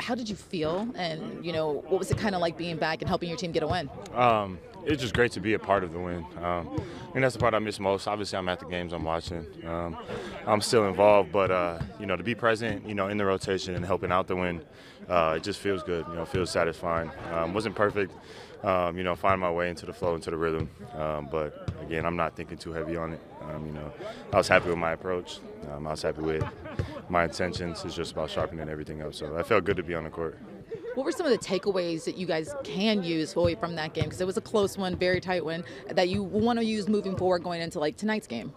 how did you feel? And, what was it kind of like being back and helping your team get a win? It's just great to be a part of the win. And that's the part I miss most. Obviously, I'm at the games I'm watching. I'm still involved, but, to be present, in the rotation and helping out the win, it just feels good, it feels satisfying. Wasn't perfect, finding my way into the flow, into the rhythm. But, again, I'm not thinking too heavy on it. I was happy with my approach. I was happy with my intentions. It's just about sharpening everything up. So I felt good to be on the court. What were some of the takeaways that you guys can use from that game? Because it was a close one, very tight one, that you want to use moving forward going into tonight's game.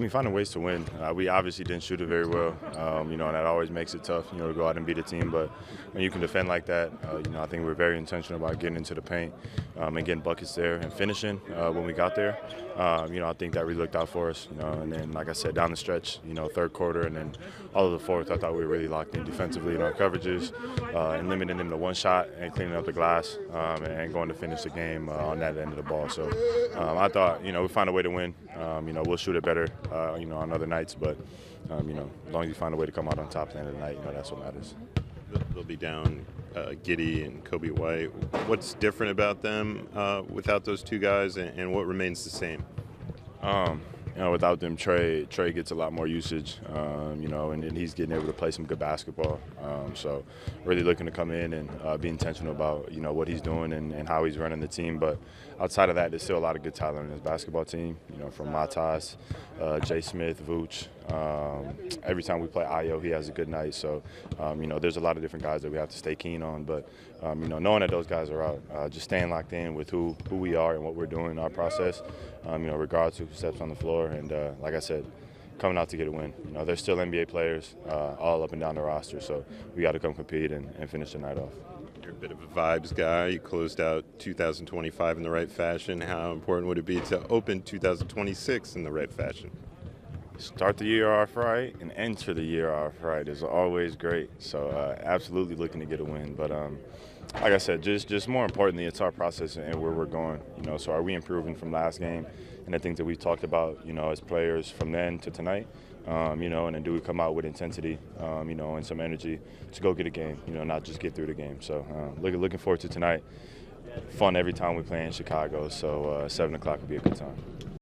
Finding ways to win. We obviously didn't shoot it very well, and that always makes it tough, to go out and beat a team. But when you can defend like that, I think we're very intentional about getting into the paint and getting buckets there and finishing when we got there. I think that really looked out for us, and then, like I said, down the stretch, third quarter and then all of the fourth, I thought we were really locked in defensively in our coverages and limiting them to one shot and cleaning up the glass and going to finish the game on that end of the ball. So I thought, we find a way to win. We'll shoot it better, on other nights, but, as long as you find a way to come out on top at the end of the night, that's what matters. They'll be down Giddey and Kobe White. What's different about them without those two guys, and what remains the same? Without them, Trey gets a lot more usage, and then he's getting able to play some good basketball. So really looking to come in and be intentional about, what he's doing and how he's running the team. But outside of that, there's still a lot of good talent in his basketball team, from Matas, Jay Smith, Vooch. Every time we play Ayo, he has a good night. So, there's a lot of different guys that we have to stay keen on. But, knowing that those guys are out, just staying locked in with who we are and what we're doing in our process, regardless of who steps on the floor. And like I said, coming out to get a win. They're still NBA players all up and down the roster. So we got to come compete and finish the night off. You're a bit of a vibes guy. You closed out 2025 in the right fashion. How important would it be to open 2026 in the right fashion? Start the year off right and enter the year off right is always great. So absolutely looking to get a win. But like I said, just more importantly, it's our process and where we're going. So are we improving from last game and the things that we talked about, as players from then to tonight? And then do we come out with intensity, and some energy to go get a game, not just get through the game. So looking forward to tonight. Fun every time we play in Chicago. So 7 o'clock will be a good time.